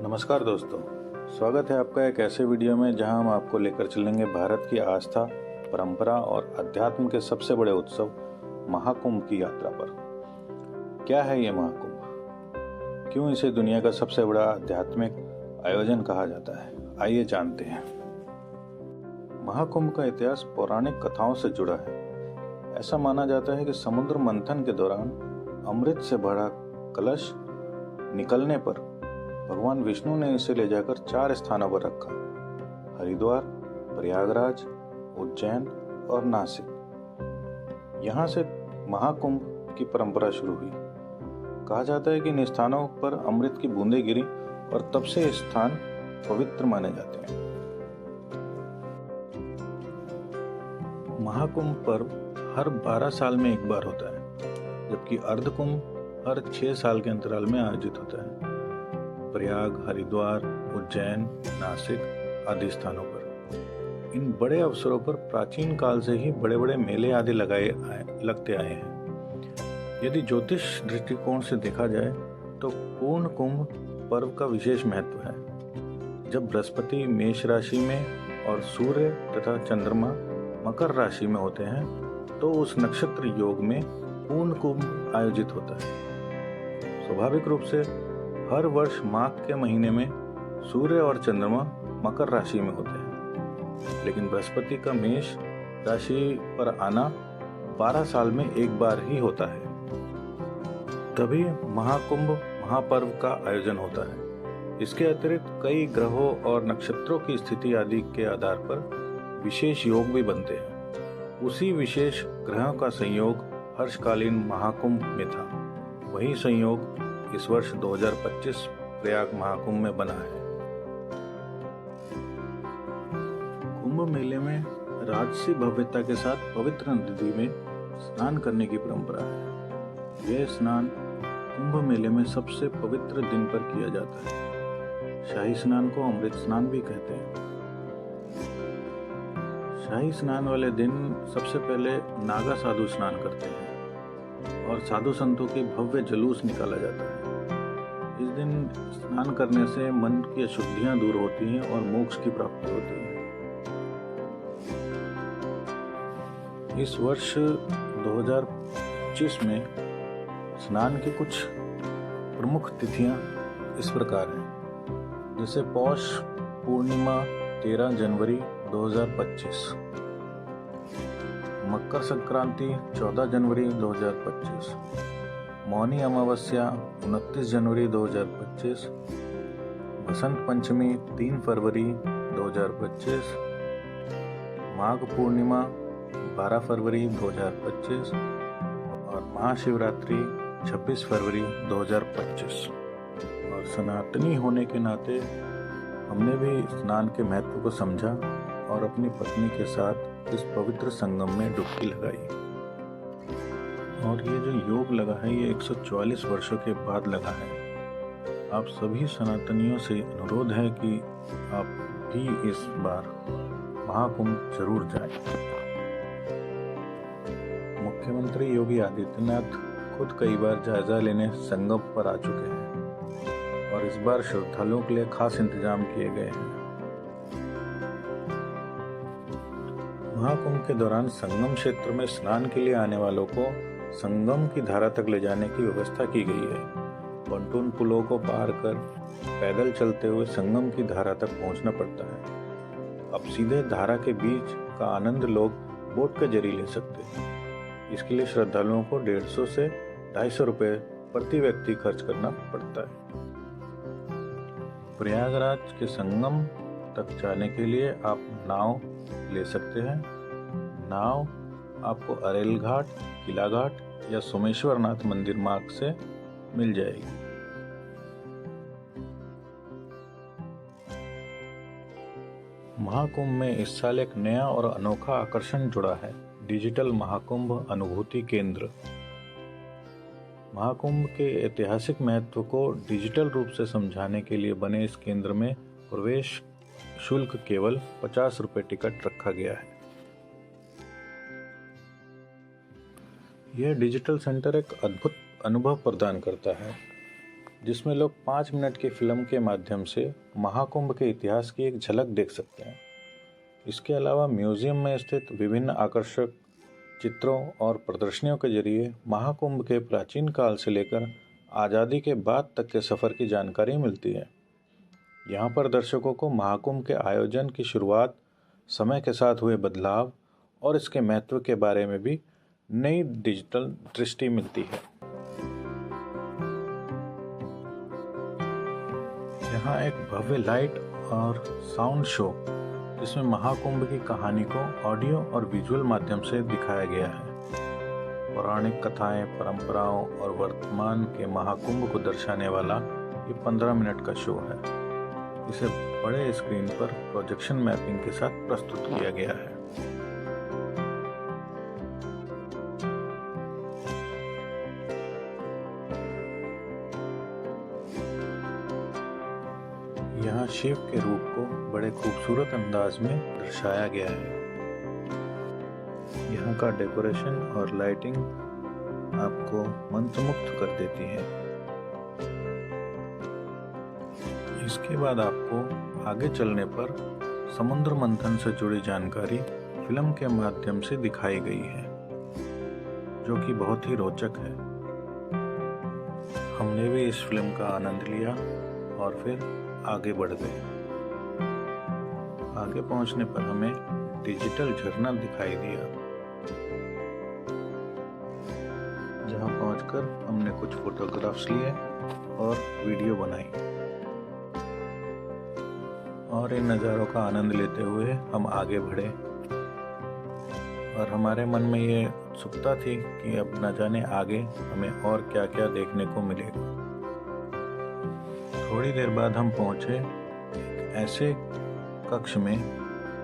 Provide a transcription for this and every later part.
नमस्कार दोस्तों, स्वागत है आपका एक ऐसे वीडियो में जहां हम आपको लेकर चलेंगे भारत की आस्था, परंपरा और अध्यात्म के सबसे बड़े उत्सव महाकुंभ की यात्रा पर। क्या है ये महाकुंभ? क्यों इसे दुनिया का सबसे बड़ा आध्यात्मिक आयोजन कहा जाता है? आइए जानते हैं। महाकुंभ का इतिहास पौराणिक कथाओं से जुड़ा है। ऐसा माना जाता है कि समुद्र मंथन के दौरान अमृत से भरा कलश निकलने पर भगवान विष्णु ने इसे ले जाकर 4 स्थानों पर रखा: हरिद्वार, प्रयागराज, उज्जैन और नासिक। यहाँ से महाकुंभ की परंपरा शुरू हुई। कहा जाता है कि इन स्थानों पर अमृत की बूंदें गिरी और तब से स्थान पवित्र माने जाते हैं। महाकुंभ पर्व हर 12 साल में एक बार होता है, जबकि अर्धकुंभ हर 6 साल के अंतराल में आयोजित होता है। प्रयाग, हरिद्वार, उज्जैन, नासिक आदि स्थानों पर इन बड़े अवसरों पर प्राचीन काल से ही बड़े बड़े मेले आदि लगते आए हैं। यदि ज्योतिष दृष्टिकोण से देखा जाए तो पूर्ण कुंभ पर्व का विशेष महत्व है। जब बृहस्पति मेष राशि में और सूर्य तथा चंद्रमा मकर राशि में होते हैं तो उस नक्षत्र योग में पूर्ण कुंभ आयोजित होता है। स्वाभाविक रूप से हर वर्ष माघ के महीने में सूर्य और चंद्रमा मकर राशि में होते हैं, लेकिन बृहस्पति का मेष राशि पर आना 12 साल में एक बार ही होता है। तभी महाकुंभ महापर्व का आयोजन होता है। इसके अतिरिक्त कई ग्रहों और नक्षत्रों की स्थिति आदि के आधार पर विशेष योग भी बनते हैं। उसी विशेष ग्रहों का संयोग हर्षकालीन महाकुंभ में था। वही संयोग इस वर्ष 2025 प्रयाग महाकुंभ में बना है। कुंभ मेले में राजसी भव्यता के साथ पवित्र नदी में स्नान करने की परंपरा है। यह स्नान कुंभ मेले में सबसे पवित्र दिन पर किया जाता है। शाही स्नान को अमृत स्नान भी कहते हैं। शाही स्नान वाले दिन सबसे पहले नागा साधु स्नान करते हैं और साधु संतों की भव्य जुलूस निकाला जाता है। इस दिन स्नान करने से मन की अशुद्धियां दूर होती हैं और मोक्ष की प्राप्ति होती है। इस वर्ष 2025 में स्नान की कुछ प्रमुख तिथियां इस प्रकार हैं, जैसे पौष पूर्णिमा 13 जनवरी 2025, मकर संक्रांति 14 जनवरी 2025, मौनी अमावस्या 29 जनवरी 2025, बसंत पंचमी 3 फरवरी 2025, माघ पूर्णिमा 12 फरवरी 2025 और महाशिवरात्रि 26 फरवरी 2025। और सनातनी होने के नाते हमने भी स्नान के महत्व को समझा और अपनी पत्नी के साथ इस पवित्र संगम में डुबकी लगाई। और ये जो योग लगा है ये 144 वर्षों के बाद लगा है। आप सभी सनातनियों से अनुरोध है कि आप भी इस बार महाकुंभ जरूर जाएं। मुख्यमंत्री योगी आदित्यनाथ खुद कई बार जायजा लेने संगम पर आ चुके हैं और इस बार श्रद्धालुओं के लिए खास इंतजाम किए गए हैं। महाकुंभ के दौरान संगम क्षेत्र में स्नान के लिए आने वालों को संगम की धारा तक ले जाने की व्यवस्था की गई है। pontoon पुलों को पार कर पैदल चलते हुए संगम की धारा तक पहुंचना पड़ता है। अब सीधे धारा के बीच का आनंद लोग बोट के जरिए ले सकते हैं। इसके लिए श्रद्धालुओं को 150 से 250 रुपये प्रति व्यक्ति खर्च करना पड़ता है। प्रयागराज के संगम तक जाने के लिए आप नाव ले सकते हैं। नाव आपको अरेल घाट, किला घाट या सोमेश्वरनाथ मंदिर मार्ग से मिल जाएगी। महाकुंभ में इस साल एक नया और अनोखा आकर्षण जुड़ा है: डिजिटल महाकुंभ अनुभूति केंद्र। महाकुंभ के ऐतिहासिक महत्व को डिजिटल रूप से समझाने के लिए बने इस केंद्र में प्रवेश शुल्क केवल 50 रुपये टिकट रखा गया है। यह डिजिटल सेंटर एक अद्भुत अनुभव प्रदान करता है। जिसमें लोग 5 मिनट की फिल्म के माध्यम से महाकुंभ के इतिहास की एक झलक देख सकते हैं। इसके अलावा म्यूजियम में स्थित विभिन्न आकर्षक चित्रों और प्रदर्शनियों के जरिए महाकुंभ के प्राचीन काल से लेकर आज़ादी के बाद तक के सफ़र की जानकारी मिलती है। यहाँ पर दर्शकों को महाकुंभ के आयोजन की शुरुआत, समय के साथ हुए बदलाव और इसके महत्व के बारे में भी नई डिजिटल दृष्टि मिलती है। यहाँ एक भव्य लाइट और साउंड शो जिसमें महाकुंभ की कहानी को ऑडियो और विजुअल माध्यम से दिखाया गया है। पौराणिक कथाएं, परंपराओं और वर्तमान के महाकुंभ को दर्शाने वाला ये 15 मिनट का शो है। इसे बड़े स्क्रीन पर प्रोजेक्शन मैपिंग के साथ प्रस्तुत किया गया है। यहाँ शिव के रूप को बड़े खूबसूरत अंदाज में दर्शाया गया है। यहाँ का डेकोरेशन और लाइटिंग आपको मंत्रमुग्ध कर देती है। इसके बाद आपको आगे चलने पर समुद्र मंथन से जुड़ी जानकारी फिल्म के माध्यम से दिखाई गई है, जो कि बहुत ही रोचक है। हमने भी इस फिल्म का आनंद लिया और फिर आगे बढ़ गए। आगे पहुंचने पर हमें डिजिटल झरना दिखाई दिया, जहां पहुंचकर हमने कुछ फोटोग्राफ्स लिए और वीडियो बनाई और इन नज़ारों का आनंद लेते हुए हम आगे बढ़े। और हमारे मन में ये उत्सुकता थी कि अब न जाने आगे हमें और क्या क्या देखने को मिलेगा। थोड़ी देर बाद हम पहुंचे एक ऐसे कक्ष में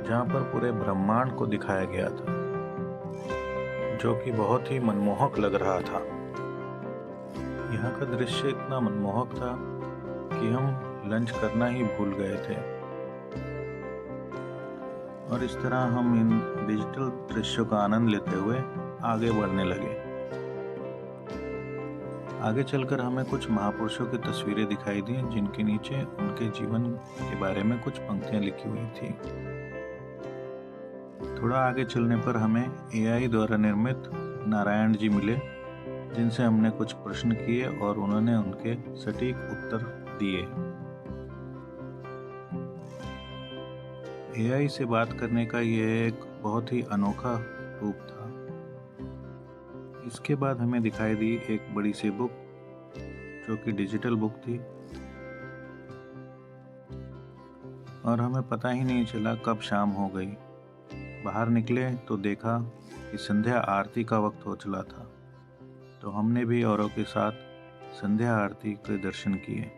जहां पर पूरे ब्रह्मांड को दिखाया गया था, जो कि बहुत ही मनमोहक लग रहा था। यहाँ का दृश्य इतना मनमोहक था कि हम लंच करना ही भूल गए थे। और इस तरह हम इन डिजिटल दृश्यों का आनंद लेते हुए आगे बढ़ने लगे। आगे चलकर हमें कुछ महापुरुषों की तस्वीरें दिखाई दी, जिनके नीचे उनके जीवन के बारे में कुछ पंक्तियां लिखी हुई थी। थोड़ा आगे चलने पर हमें AI द्वारा निर्मित नारायण जी मिले, जिनसे हमने कुछ प्रश्न किए और उन्होंने उनके सटीक उत्तर दिए। AI से बात करने का यह एक बहुत ही अनोखा रूप था। इसके बाद हमें दिखाई दी एक बड़ी सी बुक, जो कि डिजिटल बुक थी, और हमें पता ही नहीं चला कब शाम हो गई। बाहर निकले तो देखा कि संध्या आरती का वक्त हो चला था, तो हमने भी औरों के साथ संध्या आरती के दर्शन किए।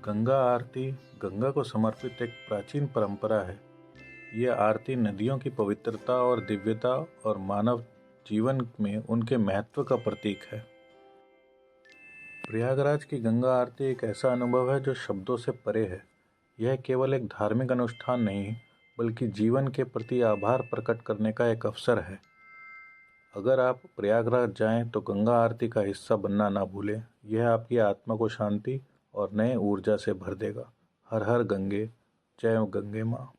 गंगा आरती गंगा को समर्पित एक प्राचीन परंपरा है। यह आरती नदियों की पवित्रता और दिव्यता और मानव जीवन में उनके महत्व का प्रतीक है। प्रयागराज की गंगा आरती एक ऐसा अनुभव है जो शब्दों से परे है। यह केवल एक धार्मिक अनुष्ठान नहीं, बल्कि जीवन के प्रति आभार प्रकट करने का एक अवसर है। अगर आप प्रयागराज जाएं तो गंगा आरती का हिस्सा बनना ना भूलें। यह आपकी आत्मा को शांति और नए ऊर्जा से भर देगा। हर हर गंगे, जय गंगे माँ।